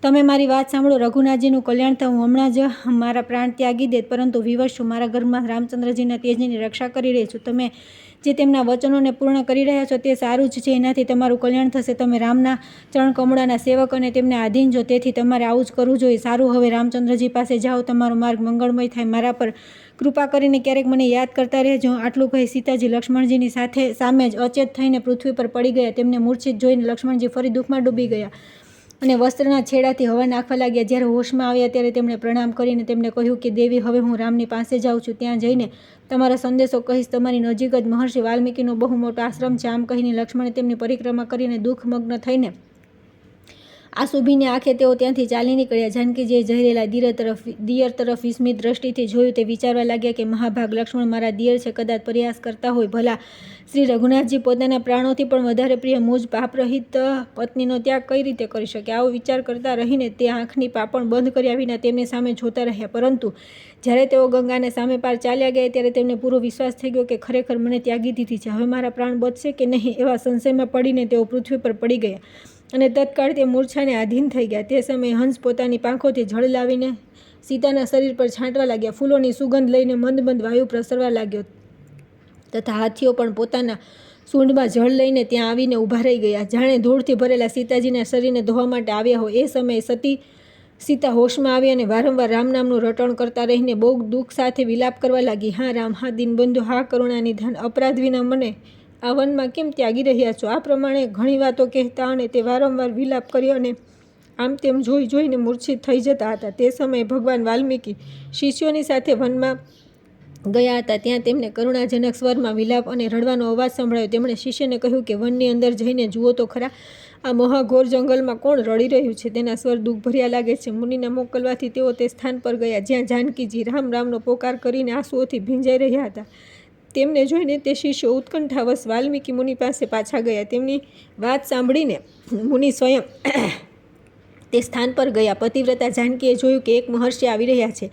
તમે મારી વાત સાંભળો. રઘુનાથજીનું કલ્યાણ થયું. હું હમણાં જ મારા પ્રાણ ત્યાગી દેત, પરંતુ વિવશ છું. મારા ગર્ભમાં રામચંદ્રજીના તેજની રક્ષા કરી રહી છું. તમે જે તેમના વચનોને પૂર્ણ કરી રહ્યા છો તે સારું જ છે. એનાથી તમારું કલ્યાણ થશે. તમે રામના ચરણ કમળાના સેવક અને તેમને આધીન છો, તેથી તમારે આવું જ કરવું જોઈએ. સારું, હવે રામચંદ્રજી પાસે જાઓ. તમારો માર્ગ મંગળમય થાય. મારા પર કૃપા કરીને ક્યારેક મને યાદ કરતા રહેજો. આટલું કહી સીતાજી લક્ષ્મણજીની સામે જ અચેત થઈને પૃથ્વી પર પડી ગયા. તેમને મૂર્છિત જોઈને લક્ષ્મણજી ફરી દુઃખમાં ડૂબી ગયા અને વસ્ત્રના છેડાથી હવા નાખવા લાગ્યા. જ્યારે હોશમાં આવ્યા ત્યારે તેમણે પ્રણામ કરીને તેમને કહ્યું કે દેવી, હવે હું રામની પાસે જાઉં છું. ત્યાં જઈને તમારો સંદેશો કહીશ. તમારી નજીક જ મહર્ષિ વાલ્મીકીનો બહુ મોટો આશ્રમ છે. આમ કહીને લક્ષ્મણે તેમની પરિક્રમા કરીને દુઃખમગ્ન થઈને આંસુભીને આંખે તેઓ ત્યાંથી ચાલી નીકળ્યા. જાનકીજીએ જઈ રહેલા દિયર તરફ વિસ્મિત દ્રષ્ટિથી જોયું. તે વિચારવા લાગ્યા કે મહાભાગ લક્ષ્મણ મારા દિયર છે, કદાચ પ્રયાસ કરતા હોય. ભલા શ્રી રઘુનાથજી પોતાના પ્રાણોથી પણ વધારે પ્રિય મુજ પાપરહિત પત્નીનો ત્યાગ કઈ રીતે કરી શકે? આવો વિચાર કરતા રહીને તે આંખની પાપણ બંધ કર્યા વિના તેમની સામે જોતા રહ્યા. પરંતુ જ્યારે તેઓ ગંગાને સામે પાર ચાલ્યા ગયા ત્યારે તેમને પૂરો વિશ્વાસ થઈ ગયો કે ખરેખર મને ત્યાગી દીધી છે. હવે મારા પ્રાણ બચશે કે નહીં, એવા સંશયમાં પડીને તેઓ પૃથ્વી પર પડી ગયા અને તત્કાળ તે મૂર્છાને આધીન થઈ ગયા. તે સમયે હંસ પોતાની પાંખોથી જળ લાવીને સીતાના શરીર પર છાંટવા લાગ્યા. ફૂલોની સુગંધ લઈને મંદ મંદ વાયુ પ્રસરવા લાગ્યો તથા હાથીઓ પણ પોતાના સૂંઢમાં જળ લઈને ત્યાં આવીને ઊભા રહી ગયા, જાણે ધૂળથી ભરેલા સીતાજીના શરીરને ધોવા માટે આવ્યા હોય. એ સમયે સીતા હોશમાં આવી અને વારંવાર રામ નામનું રટણ કરતા રહીને બહુ દુઃખ સાથે વિલાપ કરવા લાગી. હા રામ, હા દીનબંધુ, હા કરુણાનિધાન, અપરાધ વિના મને આ વનમાં કેમ ત્યાગી રહ્યા છો? આ પ્રમાણે ઘણી વાતો કહેતા અને તે વારંવાર વિલાપ કરી અને આમ તેમ જોઈને મૂર્છિત થઈ જતા હતા. તે સમયે ભગવાન વાલ્મીકી શિષ્યોની સાથે વનમાં ગયા હતા. ત્યાં તેમને કરુણાજનક સ્વરમાં વિલાપ અને રડવાનો અવાજ સંભળાયો. તેમણે શિષ્યને કહ્યું કે વનની અંદર જઈને જુઓ તો ખરા, આ મહાઘોર જંગલમાં કોણ રડી રહ્યું છે? તેના સ્વર દુઃખભર્યા લાગે છે. મુનિના મોકલવાથી તેઓ તે સ્થાન પર ગયા જ્યાં જાનકીજી રામ રામનો પોકાર કરીને આંસુઓથી ભીંજાઈ રહ્યા હતા. તેમને જોઈને તે શિષ્યો ઉત્કંઠાવશ વાલ્મીકી મુનિ પાસે પાછા ગયા. તેમની વાત સાંભળીને મુનિ સ્વયં તે સ્થાન પર ગયા. પતિવ્રતા જાનકીએ જોયું કે એક મહર્ષિ આવી રહ્યા છે,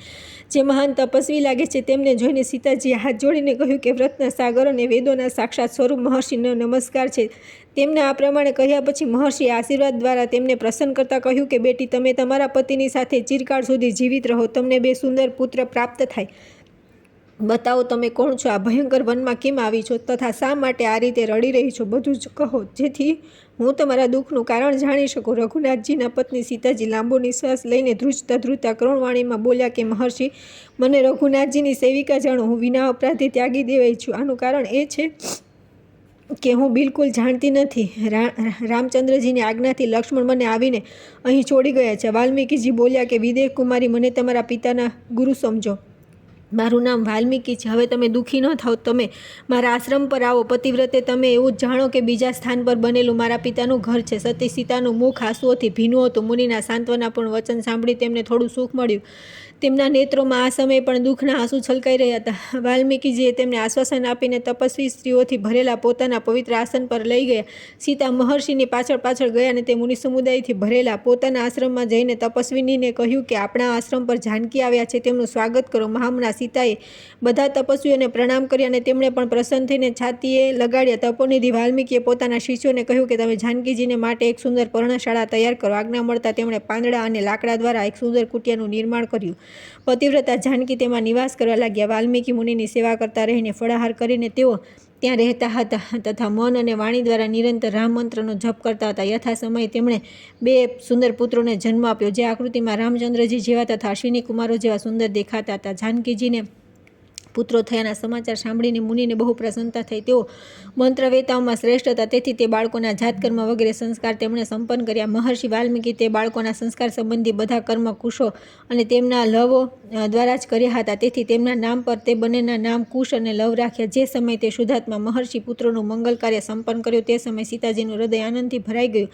જે મહાન તપસ્વી લાગે છે. તેમને જોઈને સીતાજીએ હાથ જોડીને કહ્યું કે વ્રતના સાગર અને વેદોના સાક્ષાત સ્વરૂપ મહર્ષિનો નમસ્કાર છે. તેમને આ પ્રમાણે કહ્યા પછી મહર્ષિએ આશીર્વાદ દ્વારા તેમને પ્રસન્ન કરતા કહ્યું કે બેટી, તમે તમારા પતિની સાથે ચિરકાળ સુધી જીવિત રહો, તમને 2 સુંદર પુત્ર પ્રાપ્ત થાય. બતાવો તમે કોણ છો? આ ભયંકર વનમાં કેમ આવી છો તથા શા માટે આ રીતે રડી રહી છો? બધું જ કહો, જેથી હું તમારા દુઃખનું કારણ જાણી શકું. રઘુનાથજીના પત્ની સીતાજી લાંબો નિશ્વાસ લઈને ધ્રુજતા કરુણવાણીમાં બોલ્યા કે મહર્ષિ, મને રઘુનાથજીની સેવિકા જાણો. હું વિના અપરાધે ત્યાગી દેવાઈ છું. આનું કારણ એ છે કે હું બિલકુલ જાણતી નથી. રામચંદ્રજીની આજ્ઞાથી લક્ષ્મણ મને આવીને અહીં છોડી ગયા છે. વાલ્મીકીજી બોલ્યા કે વિદેહ કુમારી, મને તમારા પિતાના ગુરુ સમજો. મારું નામ વાલ્મીકી છે. હવે તમે દુઃખી ન થાઓ, તમે મારા આશ્રમ પર આવો. પતિવ્રતે તમે એવું જ જાણો કે બીજા સ્થાન પર બનેલું મારા પિતાનું ઘર છે. સતી સીતાનું મુખ આંસુઓથી ભીનું હતું. મુનિના સાંત્વનાપૂર્ણ વચન સાંભળી તેમને થોડું સુખ મળ્યું. તેમના નેત્રોમાં આ સમયે પણ દુઃખના આંસુ છલકાઈ રહ્યા હતા. વાલ્મીકીજીએ તેમને આશ્વાસન આપીને તપસ્વી સ્ત્રીઓથી ભરેલા પોતાના પવિત્ર આસન પર લઈ ગયા. સીતા મહર્ષિની પાછળ ગયા અને તે મુનિ સમુદાયથી ભરેલા પોતાના આશ્રમમાં જઈને તપસ્વીનીને કહ્યું કે આપણા આશ્રમ પર જાનકી આવ્યા છે, તેમનું સ્વાગત કરો. મહામના સીતાએ બધા તપસ્વીઓને પ્રણામ કર્યા અને તેમણે પણ પ્રસન્ન થઈને છાતીએ લગાડ્યા. તપોનિધિ વાલ્મીકીએ પોતાના શિષ્યોને કહ્યું કે તમે જાનકીજીને માટે એક સુંદર પર્ણશાળા તૈયાર કરો. આજ્ઞા મળતા તેમણે પાંદડા અને લાકડા દ્વારા એક સુંદર કુટિયાનું નિર્માણ કર્યું. પતિવ્રતા જાનકી તેમાં નિવાસ કરવા લાગ્યા. વાલ્મીકી મુનિની સેવા કરતા રહીને ફળાહાર કરીને તેઓ ત્યાં રહેતા હતા તથા મન અને વાણી દ્વારા નિરંતર રામ મંત્રનો જપ કરતા હતા. યથા સમયે તેમણે 2 સુંદર પુત્રોને જન્મ આપ્યો, જે આકૃતિમાં રામચંદ્રજી જેવા તથા અશ્વિની કુમારો જેવા સુંદર દેખાતા હતા. જાનકીજીને પુત્રો થયાના સમાચાર સાંભળીને મુનિને બહુ પ્રસન્નતા થઈ. તેઓ મંત્રવેતાઓમાં શ્રેષ્ઠ હતા, તેથી તે બાળકોના જાતકર્મ વગેરે સંસ્કાર તેમણે સંપન્ન કર્યા. મહર્ષિ વાલ્મીકી તે બાળકોના સંસ્કાર સંબંધી બધા કર્મ કુશો અને તેમના લવો દ્વારા જ કર્યા હતા. તેથી તેમના નામ પર તે બંનેના નામ કુશ અને લવ રાખ્યા. જે સમયે તે શુદ્ધાત્મા મહર્ષિ પુત્રોનું મંગલ કાર્ય સંપન્ન કર્યું તે સમયે સીતાજીનું હૃદય આનંદથી ભરાઈ ગયું.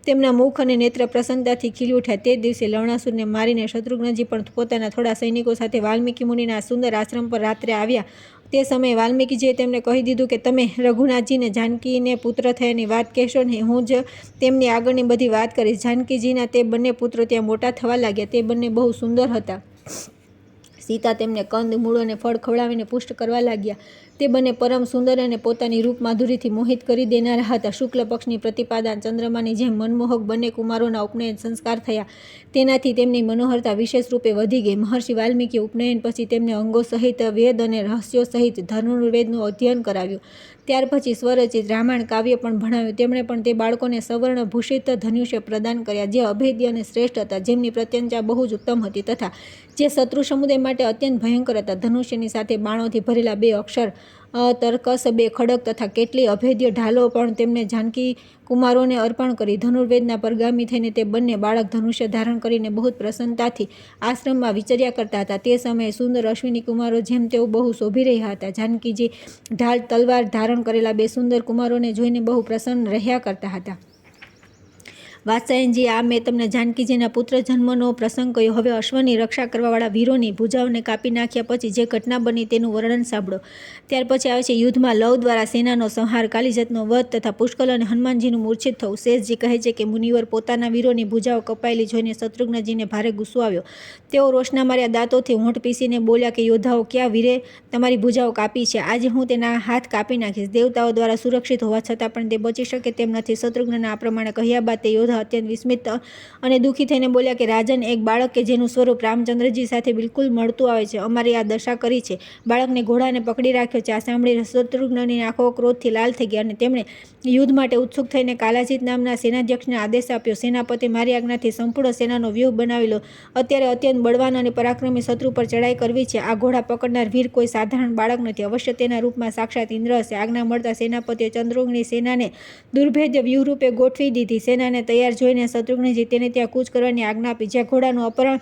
તેમના મુખ અને નેત્ર પ્રસન્નતાથી ખીલી ઉઠ્યા. તે દિવસે લવણાસુરને મારીને શત્રુઘ્નજી પણ પોતાના થોડા સૈનિકો સાથે વાલ્મીકી મુનિના સુંદર આશ્રમ પર રાત્રે આવ્યા તે સમયે વાલ્મીકીજીએ તેમને કહી દીધું કે તમે રઘુનાથજીને જાનકીને પુત્ર થયાની વાત કહેશો નહીં, હું જ તેમની આગળની બધી વાત કરીશ. જાનકીજીના તે બંને પુત્રો ત્યાં મોટા થવા લાગ્યા. તે બંને બહુ સુંદર હતા. સીતા તેમને કંદ, મૂળ અને ફળ ખવડાવીને પુષ્ટ કરવા લાગ્યા. તે બંને પરમ સુંદર અને પોતાની રૂપ માધુરીથી મોહિત કરી દેનારા હતા. શુક્લ પક્ષની પ્રતિપાદા ચંદ્રમાની જેમ મનમોહક બંને કુમારોના ઉપનયન સંસ્કાર થયા. તેનાથી તેમની મનોહરતા વિશેષ રૂપે વધી ગઈ. મહર્ષિ વાલ્મીકીએ ઉપનયન પછી તેમને અંગો સહિત વેદ અને રહસ્યો સહિત ધનુર્વેદનું અધ્યયન કરાવ્યું. ત્યાર પછી સ્વરચિત રામાયણ કાવ્ય પણ ભણાવ્યું. તેમણે પણ તે બાળકોને સવર્ણ ભૂષિત ધનુષ્ય પ્રદાન કર્યા, જે અભેદ્ય અને શ્રેષ્ઠ હતા, જેમની પ્રત્યંચા બહુ જ ઉત્તમ હતી તથા જે શત્રુ સમુદાય માટે અત્યંત ભયંકર હતા. ધનુષ્યની સાથે બાણોથી ભરેલા 2 અક્ષર, તર્કસ, 2 ખડગ તથા કેટલી અભેદ્ય ઢાલો પણ તેમને જાનકી કુમારોને અર્પણ કરી. ધનુર્વેદના પરગામી થઈને તે બંને બાળક ધનુષ્ય ધારણ કરીને બહુ જ પ્રસન્નતાથી આશ્રમમાં વિચર્યા કરતા હતા. તે સમયે સુંદર અશ્વિની કુમારો જેમ તેઓ બહુ શોભી રહ્યા હતા. જાનકીજી ઢાલ તલવાર ધારણ કરેલા 2 સુંદર કુમારોને જોઈને બહુ પ્રસન્ન રહ્યા કરતા હતા. વાત્સાયનજી, આ મેં તમને જાનકીજીના પુત્ર જન્મનો પ્રસંગ કહ્યો. હવે અશ્વની રક્ષા કરવાવાળા વીરોની ભુજાઓને કાપી નાખ્યા પછી જે ઘટના બની તેનું વર્ણન સાંભળો. ત્યાર પછી આવે છે યુદ્ધમાં લવ દ્વારા સેનાનો સંહાર, કાલિજતનો વધ તથા પુષ્કલ અને હનુમાનજીનું મૂર્છિત થવું. શેષજી કહે છે કે મુનિવર પોતાના વીરોની ભુજાઓ કપાયેલી જોઈને શત્રુઘ્નજીને ભારે ગુસ્સો આવ્યો. તેઓ રોષના માર્યા દાંતોથી હોંઠ પીસીને બોલ્યા કે યોદ્ધાઓ, ક્યાં વીરે તમારી ભુજાઓ કાપી છે? આજે હું તેના હાથ કાપી નાખીશ. દેવતાઓ દ્વારા સુરક્ષિત હોવા છતાં પણ તે બચી શકે તેમ નથી. શત્રુઘ્નના આ પ્રમાણે કહ્યા બાદ તે અત્યંત વિસ્મિત અને દુઃખી થઈને બોલ્યા કે રાજન, એક બાળક કે જેનું સ્વરૂપ રામચંદ્રજી સાથે બિલકુલ મળતું આવે છે, અમારી આ દશા કરી છે. બાળકને ઘોડાને પકડી રાખ્યો છે. આ સાંભળી શત્રુઘ્નની આંખો ક્રોધથી લાલ થઈ ગઈ અને તેમણે યુદ્ધ માટે ઉત્સુક થઈને કાલાજીત નામના સેનાધ્યક્ષને આદેશ આપ્યો, સેનાપતિ, મારી આજ્ઞાથી સંપૂર્ણ સેનાનો વ્યૂહ બનાવી લો. અત્યારે અત્યંત બળવાન અને પરાક્રમી શત્રુ પર ચડાઈ કરવી છે. આ ઘોડા પકડનાર વીર કોઈ સાધારણ બાળક નથી. અવશ્ય તેના રૂપમાં સાક્ષાત ઇન્દ્ર હશે. આજ્ઞા મળતા સેનાપતિએ ચંદ્રઘ્નની સેનાને દુર્ભેદ્ય વ્યૂહરૂપે ગોઠવી દીધી. સેનાને તૈયાર જોઈને શત્રુઘ્નજી તેને ત્યાં કૂચ કરવાની આજ્ઞા આપી. જ્યાં ઘોડાનું અપહરણ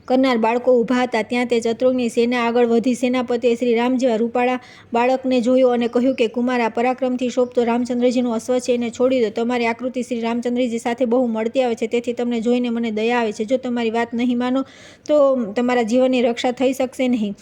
કરનાર બાળકો ઊભા હતા ત્યાં તે શત્રુઘ્નની સેના આગળ વધી. સેનાપતિએ શ્રી રામ જેવા રૂપાળા બાળકને જોયો અને કહ્યું કે કુમાર, આ પરાક્રમથી શોભતો રામચંદ્રજીનો અશ્વ છે, એને છોડી દો. તમારી આકૃતિ શ્રી રામચંદ્રજી સાથે બહુ મળતી આવે છે, તેથી તમને જોઈને મને દયા આવે છે. જો તમારી વાત નહીં માનો તો તમારા જીવનની રક્ષા થઈ શકશે નહીં.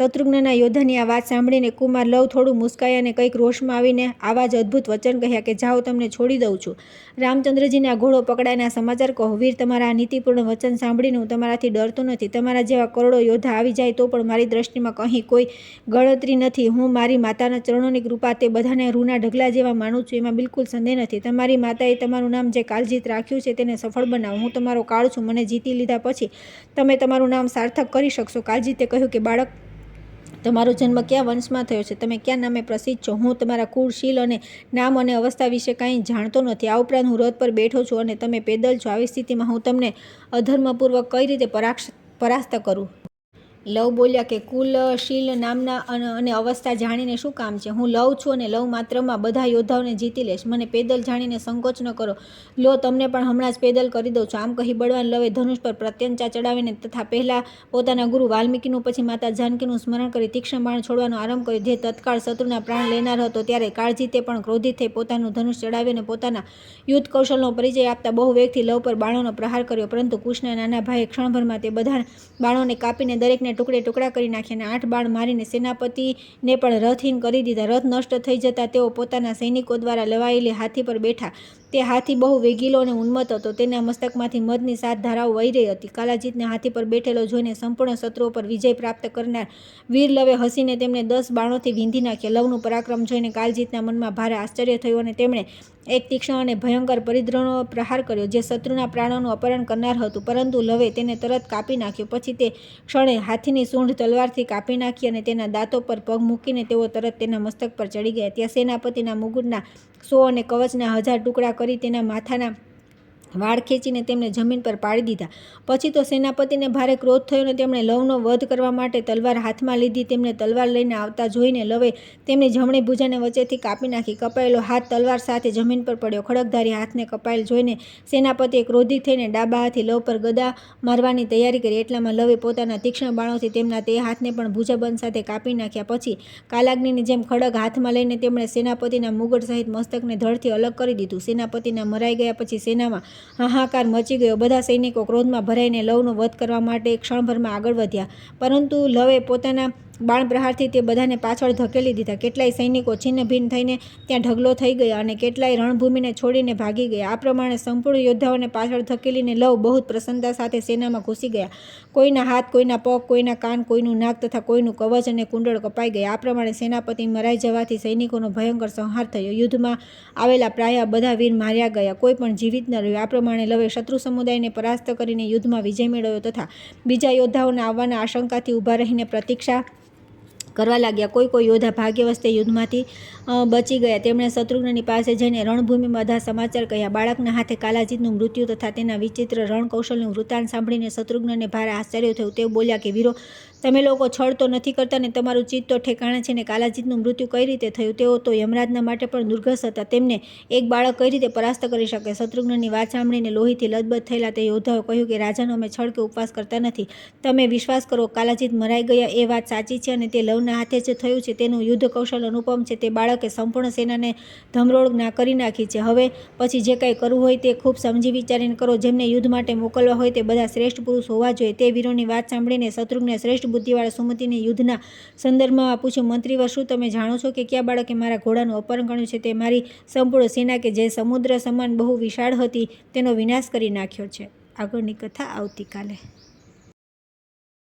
શત્રુઘ્નના યોદ્ધાની આ વાત સાંભળીને કુમાર લવ થોડું મુસ્કાયા અને કંઈક રોષમાં આવીને આવા જ અદ્ભુત વચન કહ્યા કે જાઓ, તમને છોડી દઉં છું. રામચંદ્રજીને આ ઘોડો પકડાયના સમાચાર કહો. વીર, તમારા આ નીતિપૂર્ણ વચન સાંભળીને હું તમારાથી ડરતો નથી. તમારા જેવા કરોડો યોદ્ધા આવી જાય તો પણ મારી દ્રષ્ટિમાં અહીં કોઈ ગણતરી નથી. હું મારી માતાના ચરણોની કૃપા તે બધાને રૂના ઢગલા જેવા માનું છું, એમાં બિલકુલ સંદેહ નથી. તમારી માતાએ તમારું નામ જે કાળજીત રાખ્યું છે તેને સફળ બનાવો. હું તમારો કાળ છું. મને જીતી લીધા પછી તમે તમારું નામ સાર્થક કરી શકશો. કાળજીતે કહ્યું કે બાળક, તમારો જન્મ ક્યાં વંશમાં થયો છે? તમે ક્યાં નામે પ્રસિદ્ધ છો? હું તમારા કુળ, શીલ અને નામ અને અવસ્થા વિશે કાંઈ જાણતો નથી. આ ઉપરાંત હું રથ પર બેઠો છું અને તમે પેદલ છો. આવી સ્થિતિમાં હું તમને અધર્મપૂર્વક કઈ રીતે પરાસ્ત કરું? લવ બોલ્યા કે કુલ, શીલ, નામના અને અવસ્થા જાણીને શું કામ છે? હું લવ છું અને લવ માત્રમાં બધા યોદ્ધાઓને જીતી લઈશ. મને પેદલ જાણીને સંકોચ ન કરો. લો, તમને પણ હમણાં જ પેદલ કરી દઉં છું. આમ કહી બળવાન લવે ધનુષ પર પ્રત્યંચા ચડાવીને તથા પહેલાં પોતાના ગુરુ વાલ્મીકીનું પછી માતા જાનકીનું સ્મરણ કરી તીક્ષ્ણ બાણ છોડવાનો આરંભ કર્યો, જે તત્કાળ શત્રુના પ્રાણ લેનાર હતો. ત્યારે કાળજીતે પણ ક્રોધિત થઈ પોતાનું ધનુષ ચડાવીને પોતાના યુદ્ધ કૌશલનો પરિચય આપતા બહુ વેગથી લવ પર બાણોનો પ્રહાર કર્યો. પરંતુ કુશના નાના ભાઈએ ક્ષણભરમાં તે બધા બાણોને કાપીને દરેકને ટુકડા કરી નાખ્યા અને 8 બાણ મારીને સેનાપતિને પણ રથહીન કરી દીધા. રથ નષ્ટ થઈ જતા તેઓ પોતાના સૈનિકો દ્વારા લવાયેલી હાથી પર બેઠા. તે હાથી બહુ વેગીલો અને ઉન્મત્ત હતો. તેના મસ્તકમાંથી મધની 7 ધારાઓ વહી રહી હતી. કાલાજીતને હાથી પર બેઠેલો જોઈને સંપૂર્ણ શત્રુઓ પર વિજય પ્રાપ્ત કરનાર વીર લવે હસીને તેમને 10 બાણોથી વીંધી નાખ્યા. લવનું પરાક્રમ જોઈને કાલજીતના મનમાં ભારે આશ્ચર્ય થયું અને તેમણે એક તીક્ષ્ણ અને ભયંકર પરિદ્રનો પ્રહાર કર્યો, જે શત્રુના પ્રાણોનું અપહરણ કરનાર હતું. પરંતુ લવે તેને તરત કાપી નાખ્યો. પછી તે ક્ષણે હાથીની સૂંઢ તલવારથી કાપી નાખી અને તેના દાંતો પર પગ મૂકીને તેઓ તરત તેના મસ્તક પર ચડી ગયા. ત્યાં સેનાપતિના મુગુટના 100 અને કવચના 1000 ટુકડા કરી તેના માથાના વાળ ખેંચીને તેમને જમીન પર પાડી દીધા. પછી તો સેનાપતિને ભારે ક્રોધ થયો અને તેમણે લવનો વધ કરવા માટે તલવાર હાથમાં લીધી. તેમને તલવાર લઈને આવતા જોઈને લવે તેમની જમણી ભુજાને વચ્ચેથી કાપી નાખી. કપાયેલો હાથ તલવાર સાથે જમીન પર પડ્યો. ખડકધારી હાથને કપાયેલ જોઈને સેનાપતિએ ક્રોધિત થઈને ડાબા હાથથી લવ પર ગદા મારવાની તૈયારી કરી. એટલામાં લવે પોતાના તીક્ષ્ણ બાણોથી તેમના તે હાથને પણ ભુજાબંધ સાથે કાપી નાખ્યા. પછી કાલાગ્નિની જેમ ખડગ હાથમાં લઈને તેમણે સેનાપતિના મુગટ સહિત મસ્તકને ધડથી અલગ કરી દીધું. સેનાપતિના મરાઈ ગયા પછી સેનામાં હાહાકાર મચી ગયો. બધા સૈનિકો ક્રોધમાં ભરાઈને લવનો વધ કરવા માટે ક્ષણભરમાં આગળ વધ્યા. પરંતુ લવે પોતાના બાણ પ્રહારથી તે બધાને પાછળ ધકેલી દીધા. કેટલાય સૈનિકો છિન્ન ભિન્ન થઈને ત્યાં ઢગલો થઈ ગયા અને કેટલાય રણભૂમિને છોડીને ભાગી ગયા. આ પ્રમાણે સંપૂર્ણ યોદ્ધાઓને પાછળ ધકેલીને લવ બહુ પ્રસન્નતા સાથે સેનામાં ઘૂસી ગયા. કોઈના હાથ, કોઈના પગ, કોઈના કાન, કોઈનું નાક તથા કોઈનું કવચ અને કુંડળ કપાઈ ગયા. આ પ્રમાણે સેનાપતિ મરાઈ જવાથી સૈનિકોનો ભયંકર સંહાર થયો. યુદ્ધમાં આવેલા પ્રાય બધા વીર માર્યા ગયા, કોઈ પણ જીવિત ન રહ્યું. આ પ્રમાણે લવે શત્રુ સમુદાયને પરાસ્ત કરીને યુદ્ધમાં વિજય મેળવ્યો તથા બીજા યોદ્ધાઓના આવવાના આશંકાથી ઊભા રહીને પ્રતીક્ષા કરવા લાગ્યા. કોઈ યોદ્ધા ભાગ્યવશ તે યુદ્ધમાંથી બચી ગયા. તેમણે શત્રુઘ્નની પાસે જઈને રણભૂમિમાં બધા સમાચાર કહ્યા. બાળકના હાથે કાલાજીતનું મૃત્યુ તથા તેના વિચિત્ર રણકૌશલનું વૃત્તાંત સાંભળીને શત્રુઘ્નને ભારે આશ્ચર્ય થયું. તેઓ બોલ્યા કે વીરો, તમે લોકો છળ તો નથી કરતા ને તમારું ચિત્ત તો ઠેકાણે છે ને કાલાજીતનું મૃત્યુ કઈ રીતે થયું? તેઓ તો યમરાજના માટે પણ દુર્ઘસ હતા. તેમને એક બાળક કઈ રીતે પરાસ્ત કરી શકે? શત્રુઘ્નની વાત સાંભળીને લોહીથી લથબથ થયેલા તે યોદ્ધાઓ કહ્યું કે રાજાનો અમે છળ કે ઉપવાસ કરતા નથી. તમે વિશ્વાસ કરો, કાલાજીત મરાઈ ગયા એ વાત સાચી છે અને તે લવના હાથે જ થયું છે. તેનું યુદ્ધ કૌશલ અનુપમ છે. તે બાળકે સંપૂર્ણ સેનાને ધમરોળ કરી નાખી છે. હવે પછી જે કાંઈ કરવું હોય તે ખૂબ સમજી વિચારીને કરો. જેમને યુદ્ધ માટે મોકલવા હોય તે બધા શ્રેષ્ઠ પુરુષ હોવા જોઈએ. તે વીરોની વાત સાંભળીને શત્રુઘ્ને શ્રેષ્ઠ બુદ્ધિવાળા સુમતિને યુદ્ધના સંદર્ભમાં પૂછ્યું, મંત્રીવર, શું તમે જાણો છો કે કયા બાળકે મારા ઘોડાનું અપહરણ કર્યું છે? તે મારી સંપૂર્ણ સેના કે જે સમુદ્ર સમાન બહુ વિશાળ હતી તેનો વિનાશ કરી નાખ્યો છે. આગળની કથા આવતીકાલે.